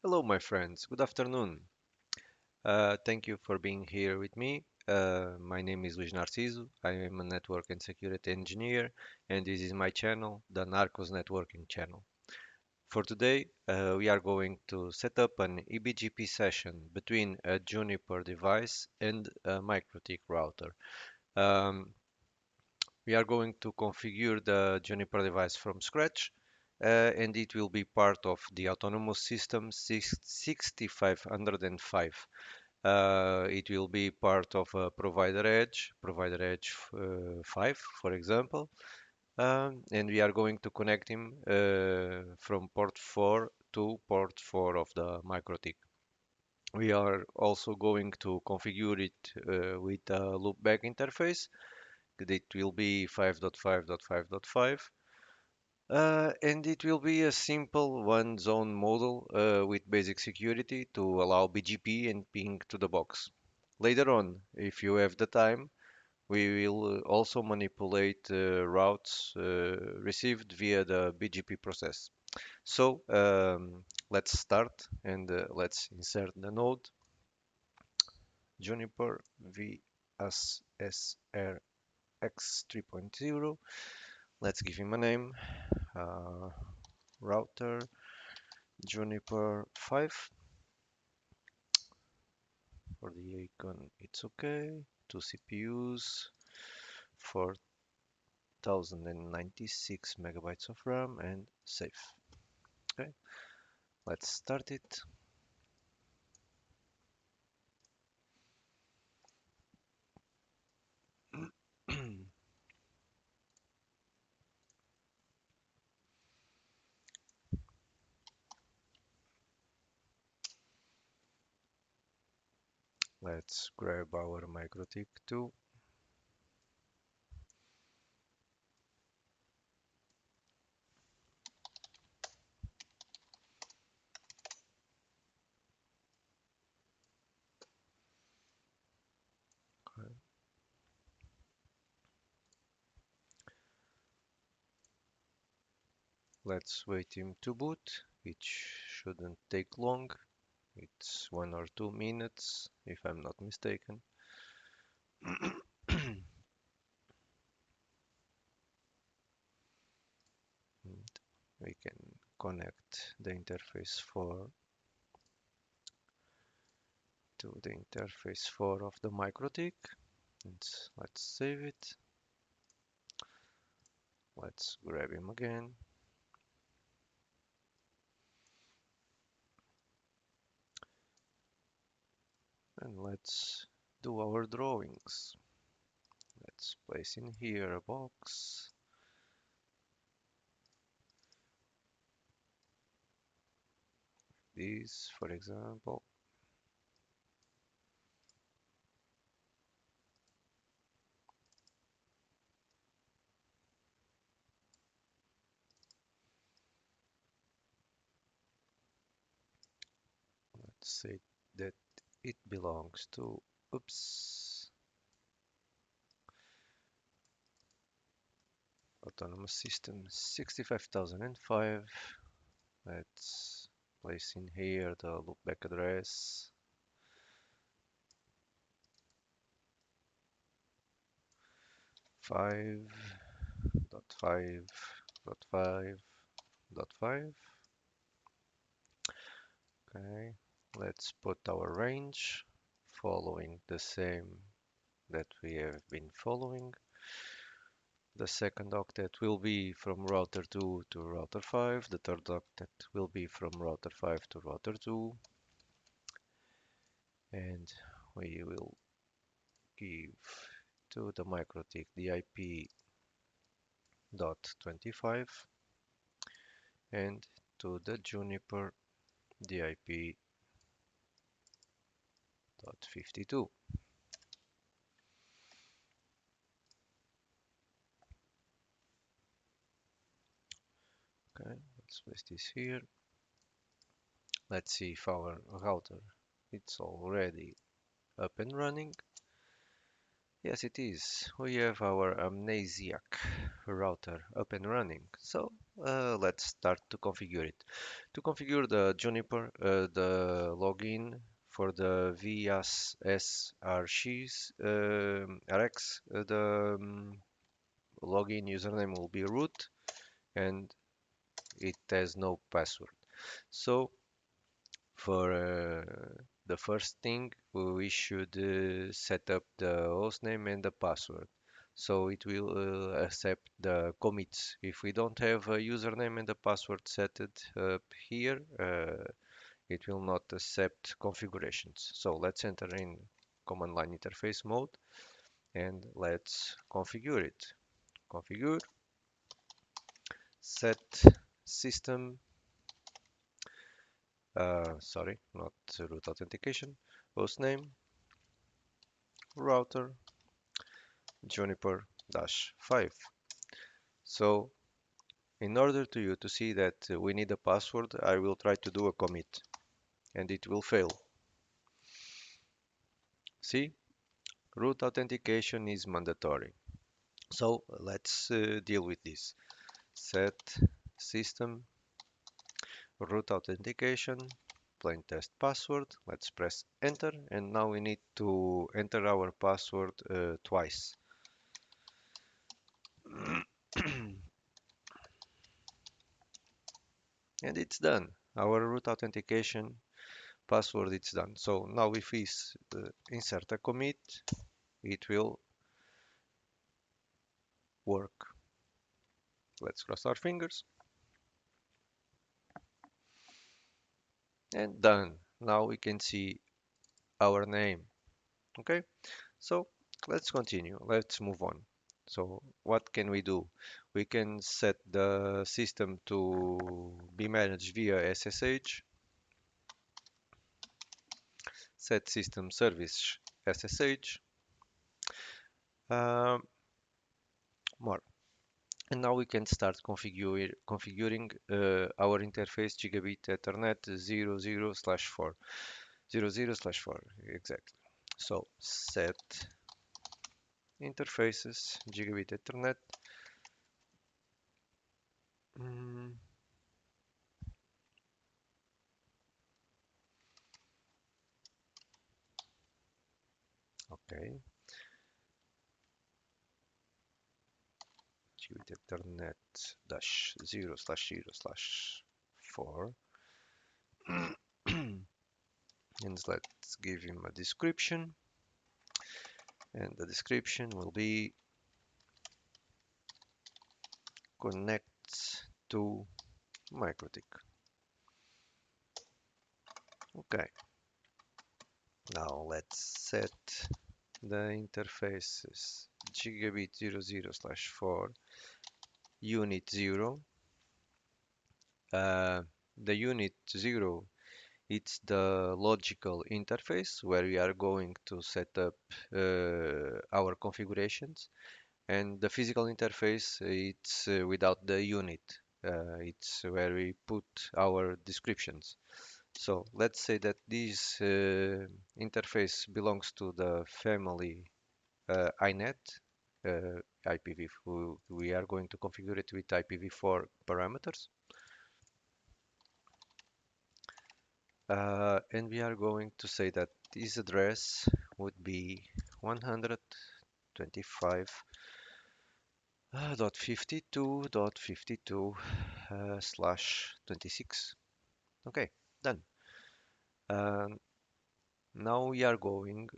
Hello, my friends. Good afternoon. Thank you for being here with me. My name is Luis Narciso. I am a network and security engineer, and this is my channel, the Narcos Networking channel. For today, we are going to set up an eBGP session between a Juniper device and a Mikrotik router. Um, we are going to configure the Juniper device from scratch, and it will be part of the autonomous system 6505. It will be part of a provider edge 5, for example, and we are going to connect him from port 4 to port 4 of the Mikrotik. We are also going to configure it with a loopback interface. It will be 5.5.5.5. And it will be a simple one zone model with basic security to allow BGP and ping to the box. Later on, if you have the time, we will also manipulate routes received via the BGP process. So let's start and let's insert the node Juniper vSRX 3.0. Let's give him a name, uh, router Juniper 5. For the icon, it's okay. Two CPUs, 4096 megabytes of RAM, and safe. Okay, let's start it. Let's grab our Mikrotik too. Okay. Let's wait him to boot. It shouldn't take long. It's 1 or 2 minutes, if I'm not mistaken. And we can connect the interface 4 to the interface 4 of the Mikrotik. And let's save it. Let's grab him again. And let's do our drawings. Let's place in here a box. This, for example. Let's say that it belongs to, oops, autonomous system 65005. Let's place in here the loopback address. 5.5.5.5. Okay, let's put our range following the same that we have been following. The second octet will be from router 2 to router 5. The third octet will be from router 5 to router 2. And we will give to the Mikrotik the IP dot 25 and to the Juniper the IP dot 52. Okay, let's place this here. Let's see if our router it's already up and running. Yes, it is. We have our amnesiac router up and running. So let's start to configure it. To configure the Juniper, the login for the vSRX, RX, the login username will be root and it has no password. So for the first thing, we should set up the hostname and the password. So it will accept the commits. If we don't have a username and a password set up here, it will not accept configurations. So let's enter in command line interface mode and let's configure it. Configure, set system, sorry, not root authentication, hostname, router, Juniper-5. So in order to you to see that we need a password, I will try to do a commit and it will fail. See, root authentication is mandatory. So let's deal with this. Set system root authentication plain test password. Let's press enter and now we need to enter our password twice. And it's done. Our root authentication password it's done. So now if we insert a commit, it will work. Let's cross our fingers and done. Now we can see our name. Okay, so let's continue. Let's move on. So what can we do? We can set the system to be managed via SSH, set system service SSH, um, more. And now we can start configuring our interface gigabit Ethernet 00/4. 00/4, exactly. So set interfaces gigabit Ethernet. Mm, okay, gigabit Ethernet dash 0/0/4. And let's give him a description. And the description will be connects to Mikrotik. Okay, now let's set the interfaces gigabit 00/4 unit 0. Uh, the unit 0, it's the logical interface where we are going to set up our configurations, and the physical interface, it's without the unit. It's where we put our descriptions. So let's say that this interface belongs to the family iNet IPv. We are going to configure it with IPv4 parameters. And we are going to say that this address would be 125.52.52/26. Okay, done. Um, Now we are going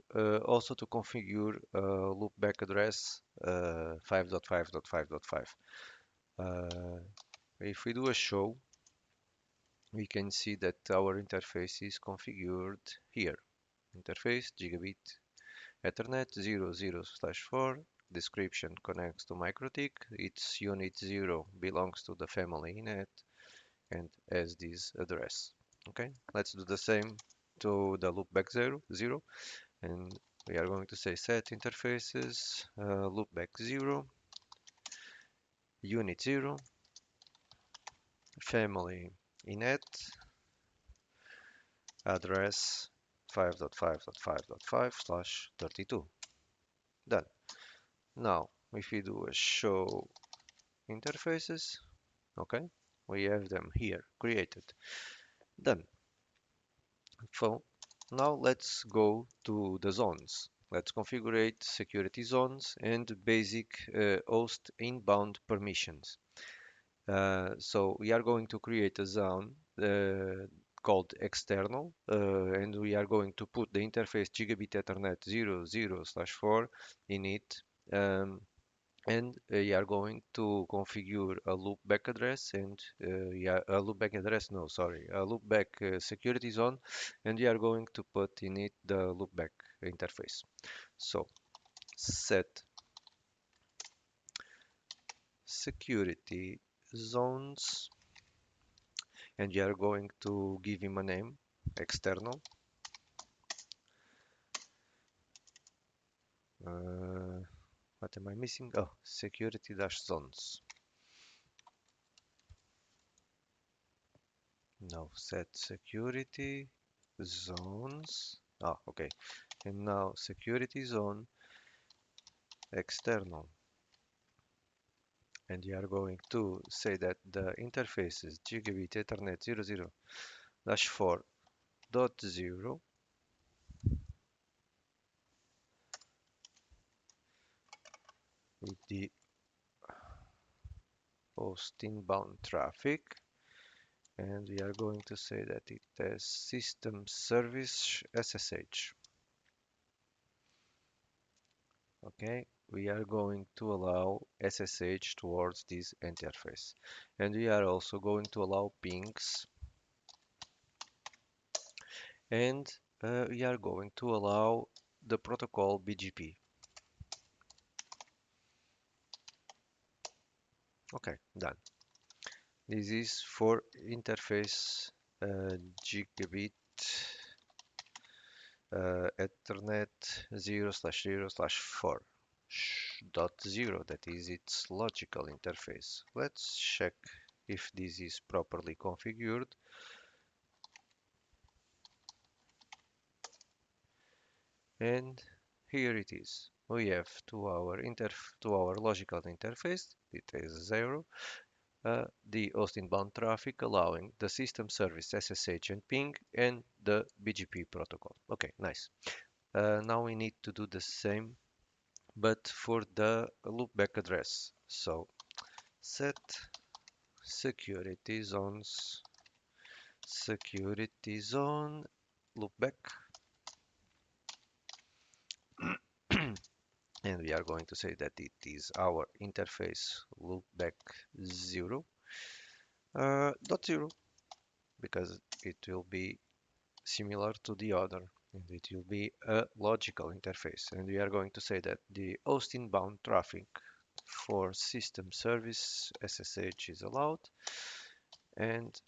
also to configure loopback address 5.5.5.5. If we do a show, we can see that our interface is configured here. Interface gigabit Ethernet 00/4. Description connects to Mikrotik. Its unit 0 belongs to the family net and has this address. Okay, let's do the same to the loopback 0, and we are going to say set interfaces loopback 0 unit 0 family inet address 5.5.5.5/32. Done. Now, if we do a show interfaces, okay, we have them here created. Done. So now let's go to the zones. Let's configure security zones and basic host inbound permissions. So we are going to create a zone called external, and we are going to put the interface gigabit Ethernet 00/4 in it. And you are going to configure a loopback address and yeah, a loopback address, no, sorry, a loopback security zone, and you are going to put in it the loopback interface. So set security zones, and you are going to give him a name, external. Uh, what am I missing? Oh, security dash zones. Now set security zones. Ah, okay. And now security zone external. And you are going to say that the interface is gigabit Ethernet 00/4.0 with the host inbound traffic. And we are going to say that it has system service SSH. Okay, we are going to allow SSH towards this interface. And we are also going to allow pings, and we are going to allow the protocol BGP. Okay, done. This is for interface gigabit Ethernet 0/0/4.0. That is its logical interface. Let's check if this is properly configured. And here it is. We have to our logical interface. It is 0. The host inbound traffic allowing the system service SSH and ping and the BGP protocol. Okay, nice. Now we need to do the same, but for the loopback address. So set security zones, security zone loopback, and we are going to say that it is our interface loopback 0 dot 0, because it will be similar to the other, and it will be a logical interface. And we are going to say that the host inbound traffic for system service SSH is allowed, and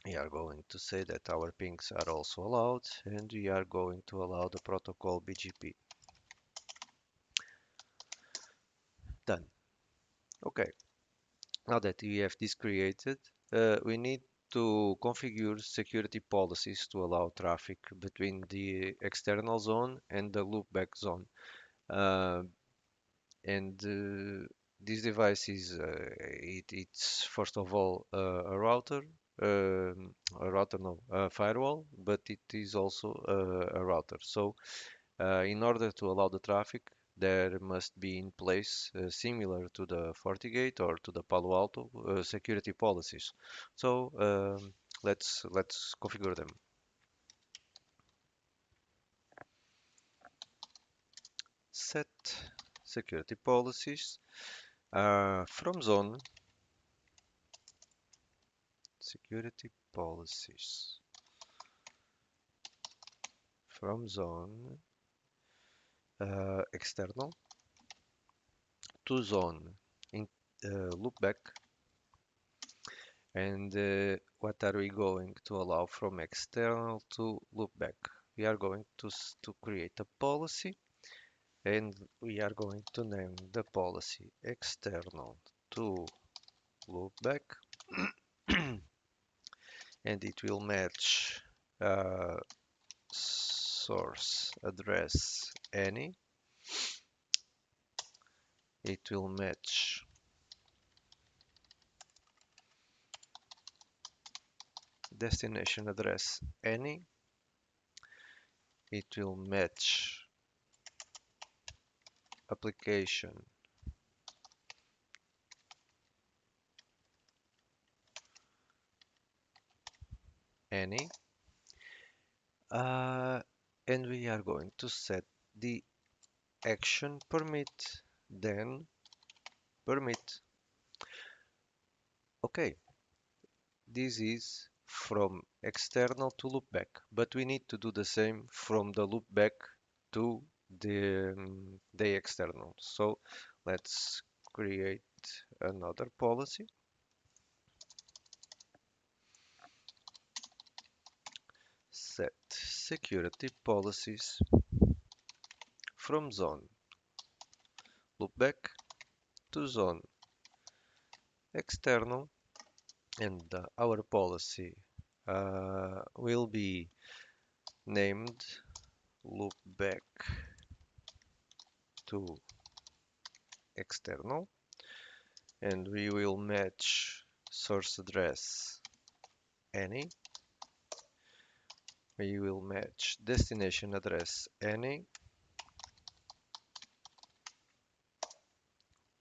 we are going to say that our pings are also allowed, and we are going to allow the protocol BGP. Done. Okay, now that we have this created, we need to configure security policies to allow traffic between the external zone and the loopback zone. Uh, and this device is it's first of all a router, no, a firewall, but it is also a router. So in order to allow the traffic, there must be in place, similar to the FortiGate or to the Palo Alto, security policies. So let's configure them. Set security policies from zone security policies from zone external to zone in loopback. And what are we going to allow from external to loopback? We are going to create a policy, and we are going to name the policy external to loopback, and it will match source address any, it will match destination address any, it will match application any, uh, and we are going to set the action permit, then permit. Okay, this is from external to loopback, but we need to do the same from the loopback to the external. So let's create another policy. Set security policies from zone loopback to zone external, and our policy will be named loopback to external, and we will match source address any, we will match destination address any,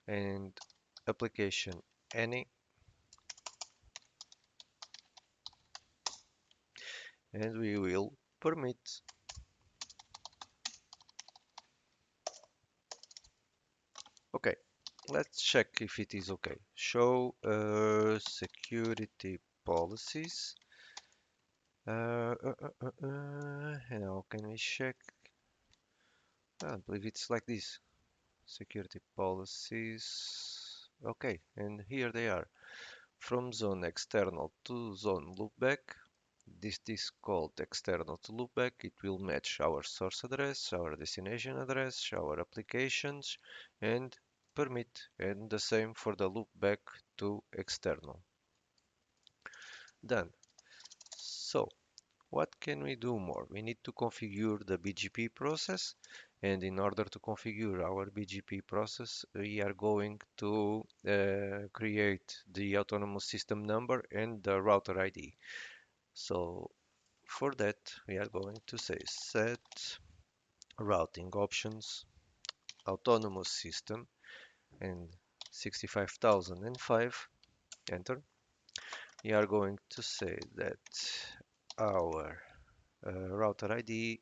and application any, and we will permit. Okay, let's check if it is okay. Show security policies. And how can we check? I believe it's like this. Security policies. Okay, and here they are. From zone external to zone loopback. This is called external to loopback. It will match our source address, our destination address, our applications, and permit. And the same for the loopback to external. Done. So, what can we do more? We need to configure the BGP process, and in order to configure our BGP process, we are going to create the autonomous system number and the router ID. So for that, we are going to say set routing options, autonomous system, and 65005, enter. We are going to say that our router ID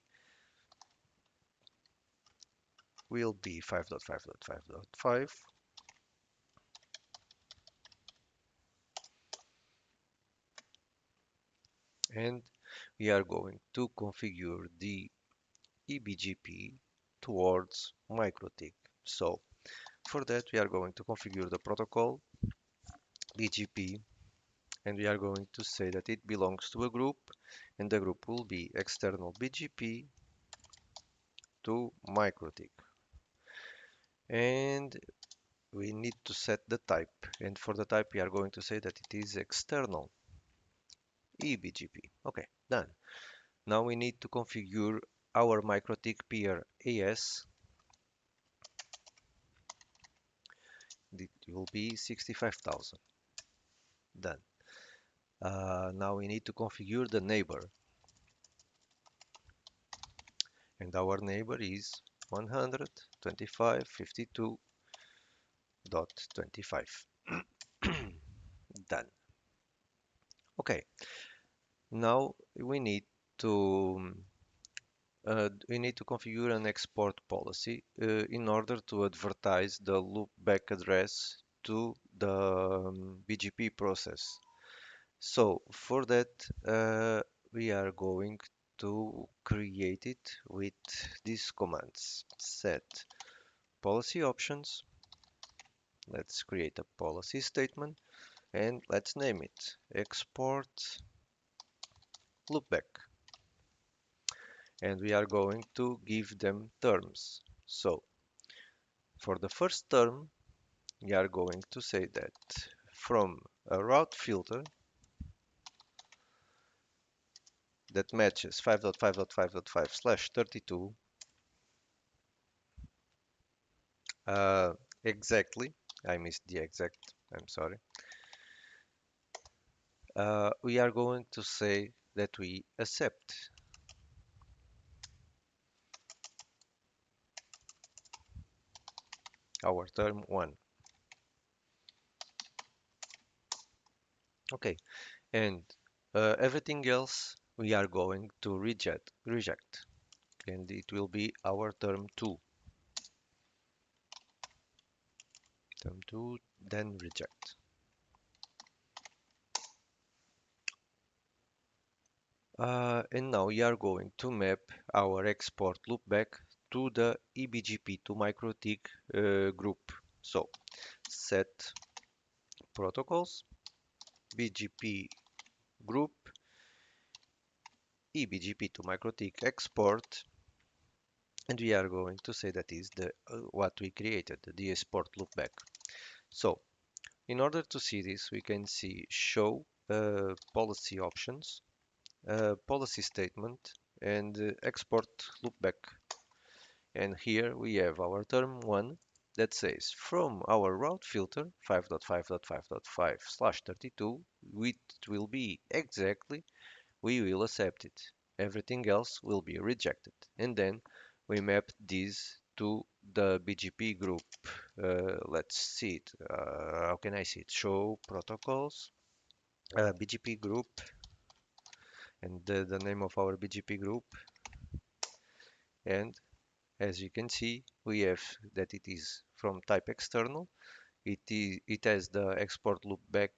will be 5.5.5.5, and we are going to configure the eBGP towards Mikrotik. So for that, we are going to configure the protocol BGP, and we are going to say that it belongs to a group, and the group will be external BGP to Mikrotik. And we need to set the type, and for the type we are going to say that it is external eBGP. Okay, done. Now we need to configure our Mikrotik peer AS. It will be 65,000. Done. Now we need to configure the neighbor, and our neighbor is 125.52.25. Done. Okay, now we need to configure an export policy in order to advertise the loopback address to the BGP process. So for that, we are going to create it with these commands. Set policy options. Let's create a policy statement, and let's name it export loopback. And we are going to give them terms. So for the first term, we are going to say that from a route filter that matches 5.5.5.5/32, exactly. I missed the exact. I'm sorry. We are going to say that we accept our term 1. Okay, and everything else we are going to reject, and it will be our term 2. Term 2, then reject. And now we are going to map our export loopback to the eBGP to Mikrotik group. So set protocols, BGP group, eBGP to Mikrotik export, and we are going to say that is the what we created, the export loopback. So in order to see this, we can see show policy options, policy statement, and export loopback. And here we have our term 1 that says from our route filter 5.5.5.5/32, which will be exactly, we will accept it. Everything else will be rejected. And then we map this to the BGP group. Let's see it. How can I see it? Show protocols, BGP group, and the name of our BGP group. And as you can see, we have that it is from type external. It has the export loopback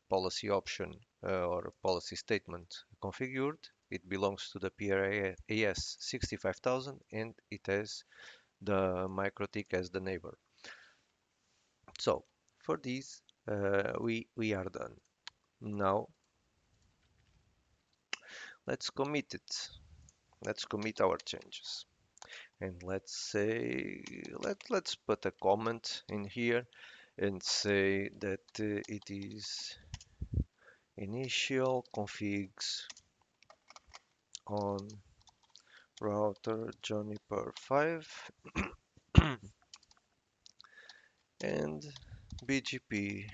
policy option or policy statement configured. It belongs to the PRAS 65000 and it has the Mikrotik as the neighbor. So for this, we are done. Now let's commit it. Let's commit our changes. And let's say, let's put a comment in here and say that it is initial configs on router Juniper 5 and BGP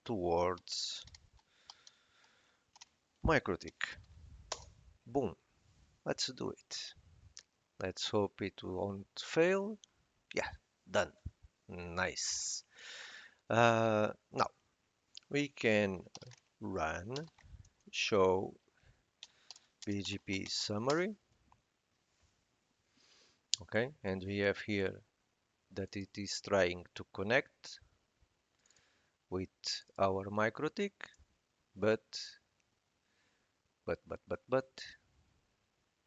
towards Mikrotik. Boom. Let's do it. Let's hope it won't fail. Yeah, done. Nice. Now we can run show BGP summary. Okay, and we have here that it is trying to connect with our Mikrotik, but but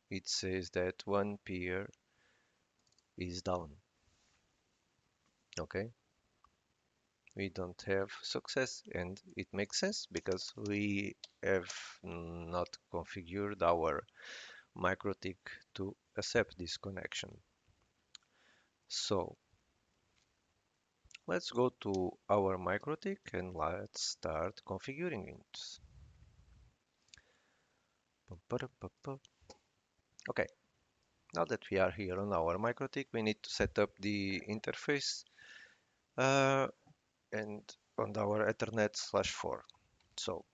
it says that one peer is down. Okay, we don't have success, and it makes sense because we have not configured our Mikrotik to accept this connection. So let's go to our Mikrotik and let's start configuring it. Okay, now that we are here on our Mikrotik, we need to set up the interface uh, and on our Ethernet/4. So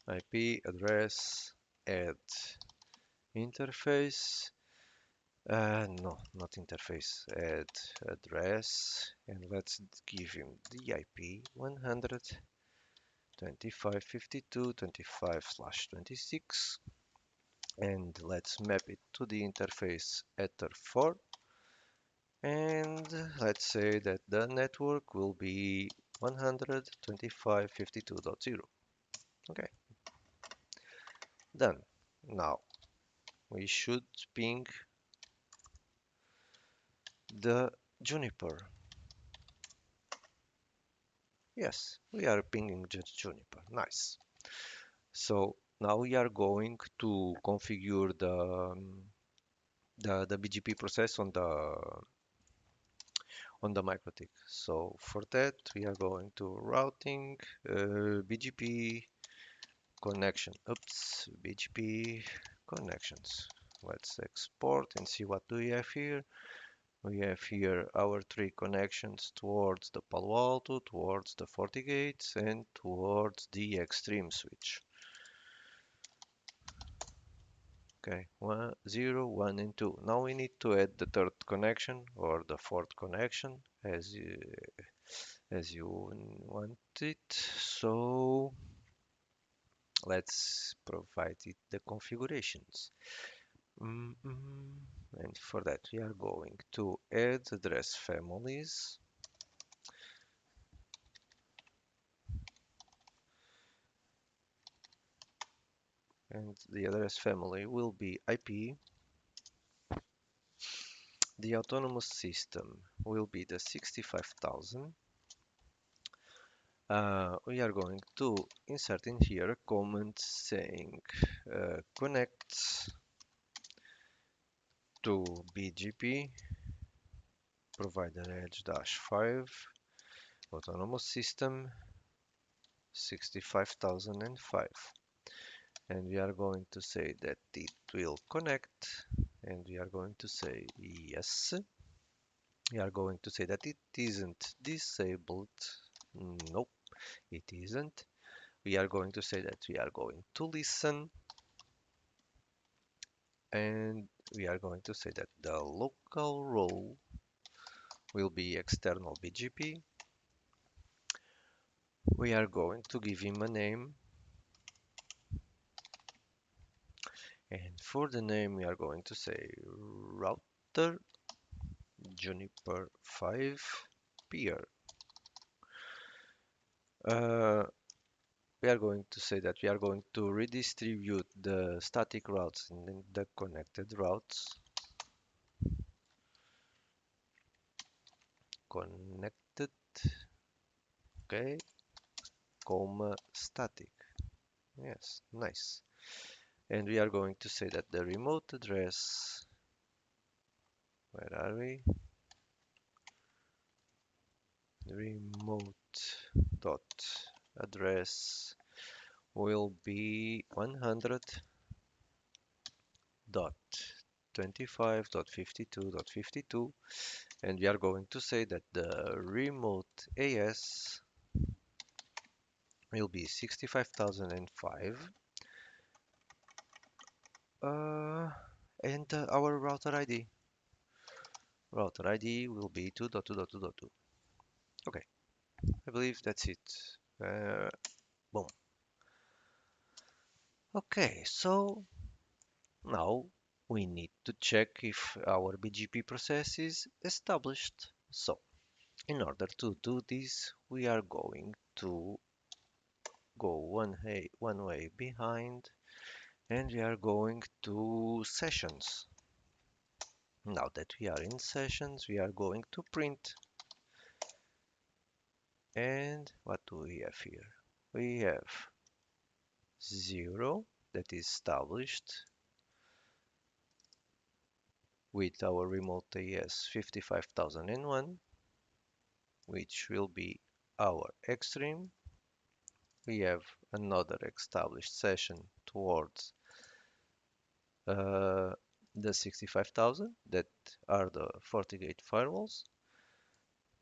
IP address add interface. No, not interface. Add address and let's give him the IP 125.52.25/26 and let's map it to the interface Ether4 and let's say that the network will be 125.52.0. Okay, done. Now we should ping the Juniper. Yes, we are pinging just Juniper. Nice. So now we are going to configure the BGP process on the Mikrotik. So for that we are going to routing BGP connection. Oops, BGP connections. Let's export and see what do we have here. We have here our three connections towards the Palo Alto, towards the FortiGates, and towards the Extreme switch. Okay, 1, 0, 1, and 2. Now we need to add the third connection or the fourth connection as you want it. So let's provide it the configurations. And for that we are going to add address families. And the address family will be IP. The autonomous system will be the 65,000. We are going to insert in here a comment saying connect to BGP provider edge -5 autonomous system 65,005, and we are going to say that it will connect, and we are going to say yes. We are going to say that it isn't disabled. Nope, it isn't. We are going to say that we are going to listen, and we are going to say that the local role will be external BGP. We are going to give him a name, and for the name we are going to say router Juniper 5 peer. We are going to say that we are going to redistribute the static routes in the connected routes. Connected, okay, comma static. Yes, nice. And we are going to say that the remote address, where are we? Remote dot address will be 100.25.52.52, and we are going to say that the remote AS will be 65,005, and our router ID will be 2.2.2.2. Okay, I believe that's it. Boom. Okay, so now we need to check if our BGP process is established. So in order to do this, we are going to go one way behind, and we are going to sessions. Now that we are in sessions, we are going to print. And what do we have here? We have 0 that is established with our remote AS 55,001, which will be our extreme. We have another established session towards the 65,000 that are the FortiGate firewalls.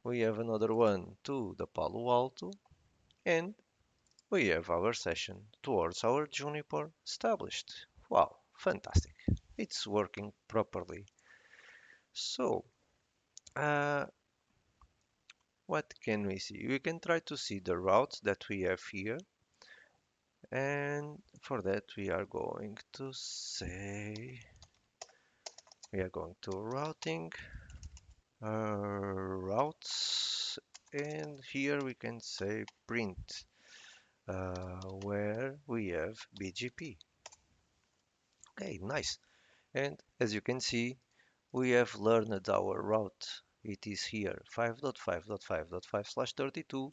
We have another one to the Palo Alto, and we have our session towards our Juniper established. Wow, fantastic. It's working properly. So, uh, what can we see? We can try to see the routes that we have here. And for that, we are going to say, we are going to routing, routes, and here we can say print, where we have BGP. Okay, nice. And as you can see, we have learned our route. It is here 5.5.5.5/32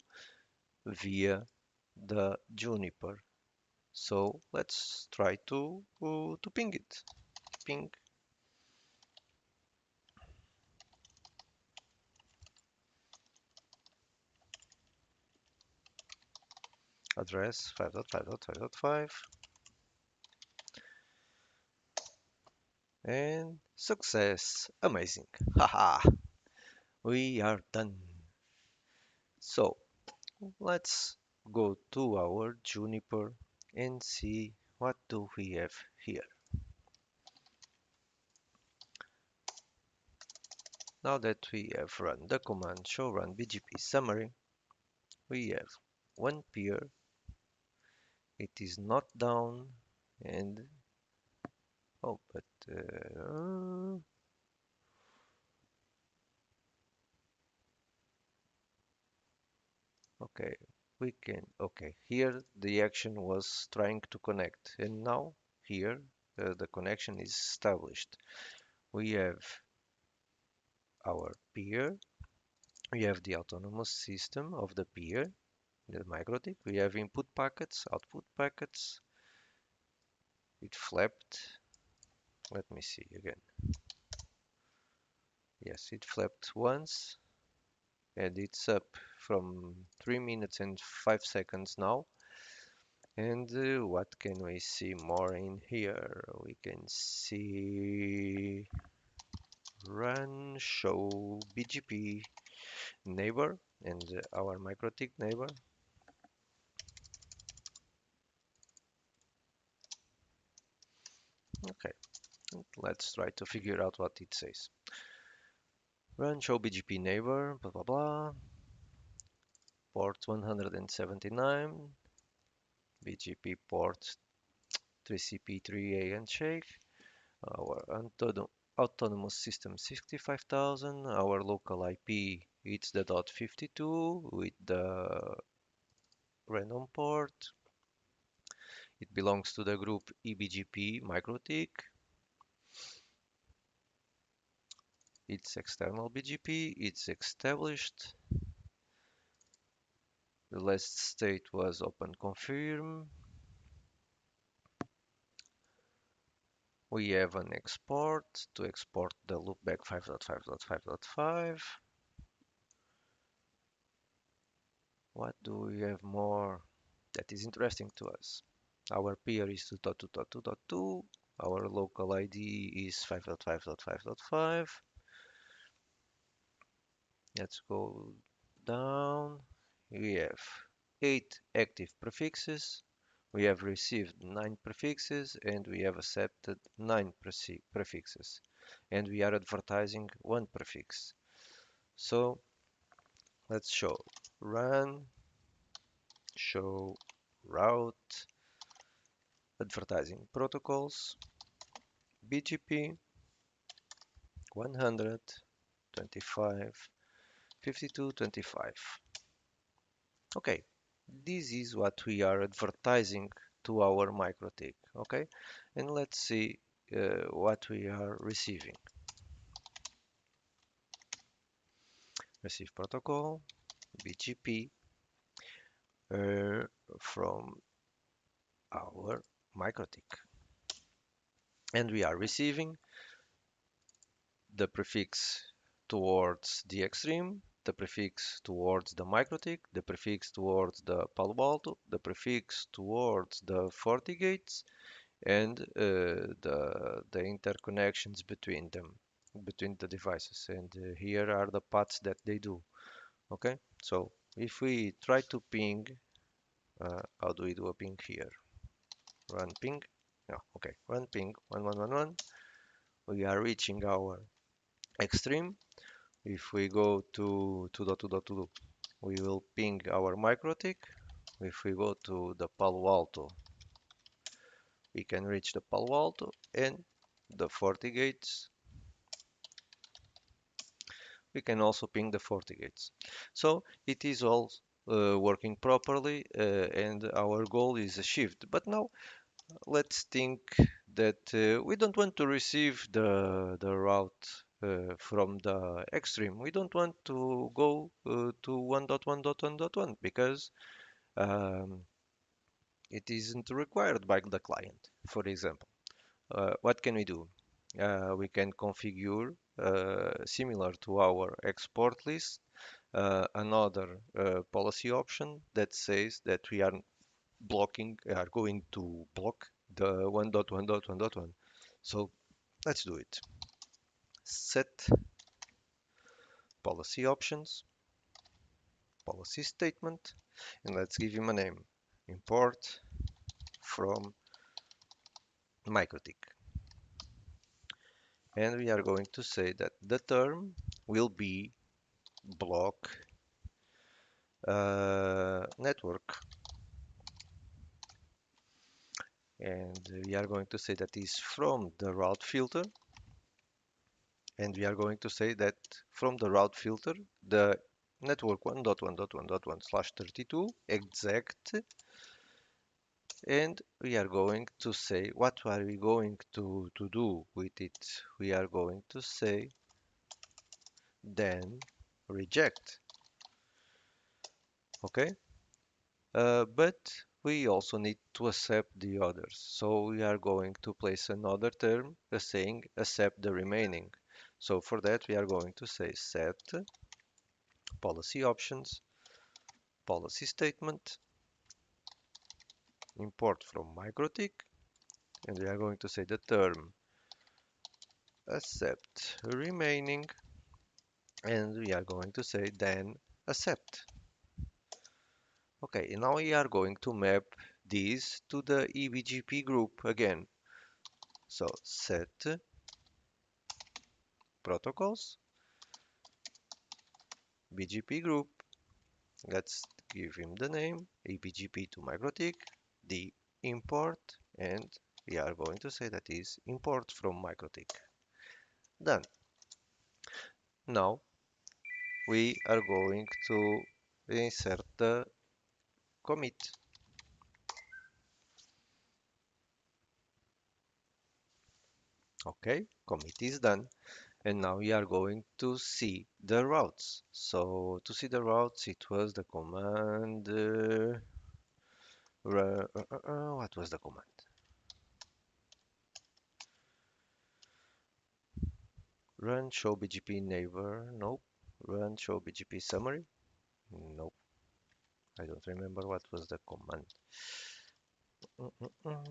via the Juniper. So let's try to ping it. Ping address 5.5.5.5, And success. Amazing. Haha. We are done. So let's go to our Juniper and see what do we have here. Now that we have run the command show run BGP summary, we have one peer. It is not down and oh, but okay, we can. Okay, here the action was trying to connect, and now here the connection is established. We have our peer. We have the autonomous system of the peer, the Mikrotik. We have input packets, output packets. It flapped. Let me see again. Yes, it flapped once, and it's up from 3 minutes and 5 seconds now. And what can we see more in here? We can see run show BGP neighbor and our Mikrotik neighbor. Okay, let's try to figure out what it says. Run show BGP neighbor, blah blah blah. Port 179, BGP port 3CP3A handshake. Our autonomous system 65,000. Our local IP it's the .52 with the random port. It belongs to the group eBGP Mikrotik. It's external BGP. It's established. The last state was open confirm. We have an export to export the loopback 5.5.5.5. What do we have more that is interesting to us? Our peer is 2.2.2.2. Our local ID is 5.5.5.5. Let's go down. We have 8 active prefixes. We have received 9 prefixes and we have accepted 9 prefixes. And we are advertising 1 prefix. So let's show run, show route, advertising protocols, BGP 100, 25, 52, 25. Okay, this is what we are advertising to our Mikrotik. Okay, and let's see what we are receiving. Receive protocol, BGP from our Mikrotik. And we are receiving the prefix towards the extreme, the prefix towards the Mikrotik, the prefix towards the Palo Alto, the prefix towards the FortiGates, and the interconnections between them, between the devices. And here are the paths that they do. Okay, so if we try to ping, how do we do a ping here? Run ping. Yeah, okay, run ping 1111. We are reaching our extreme. If we go to 2.2.2, we will ping our Mikrotik. If we go to the Palo Alto, we can reach the Palo Alto and the FortiGates. We can also ping the FortiGates. So it is all working properly and our goal is achieved. But now let's think that we don't want to receive the route from the extreme. We don't want to go to 1.1.1.1 because um, it isn't required by the client, for example. What can we do? We can configure similar to our export list another policy option that says that we are going to block the 1.1.1.1. So Let's do it. Set policy options, policy statement, and let's give him a name. Import from Mikrotik. And we are going to say that the term will be block network. And we are going to say that is from the route filter. And we are going to say that from the route filter, the network 1.1.1.1/32 exact. And we are going to say, what are we going to do with it? We are going to say then reject. Okay? But we also need to accept the others. So we are going to place another term saying accept the remaining. So for that, we are going to say set policy options, policy statement, import from Mikrotik, and we are going to say the term accept remaining, and we are going to say then accept. Okay, and now we are going to map these to the eBGP group again. So set protocols, BGP group. Let's give him the name eBGP to Mikrotik, the import, and we are going to say that is import from Mikrotik. Done. Now we are going to insert the commit. Okay, commit is done. And now we are going to see the routes. So to see the routes, it was the command. What was the command? Run show BGP neighbor. Nope. Run show BGP summary. Nope. I don't remember what was the command. Mm, mm, mm.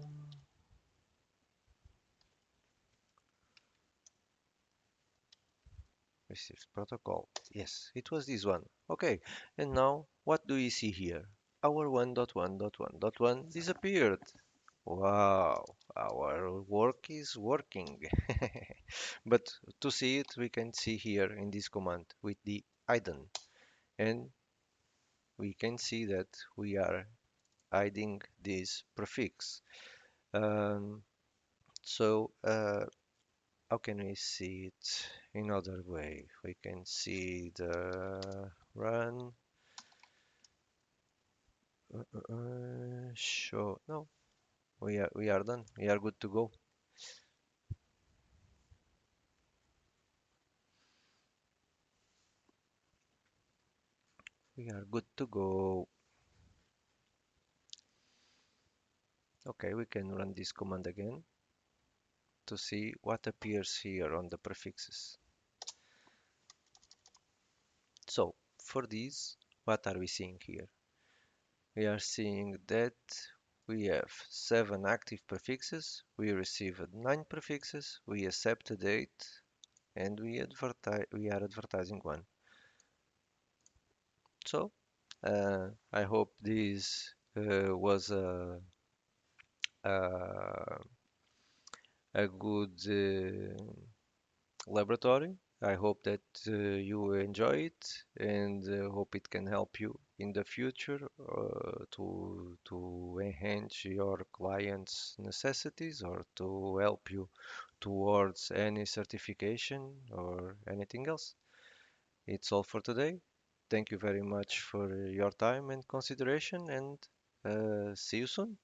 Receives protocol. Yes, it was this one. Okay, and now what do we see here? Our 1.1.1.1 disappeared. Wow, our work is working. But to see it, we can see here in this command with the hidden, and we can see that we are hiding this prefix. Um, so how can we see it in other way? We can see the run. Show. No, we are done. We are good to go. We are good to go. Okay, we can run this command again to see what appears here on the prefixes. So for these, what are we seeing here? We are seeing that we have 7 active prefixes, we received 9 prefixes, we accepted 8, and we are advertising 1. So I hope this was a, a good laboratory. I hope that you enjoy it and hope it can help you in the future to enhance your clients' necessities or to help you towards any certification or anything else. It's all for today. Thank you very much for your time and consideration, and see you soon.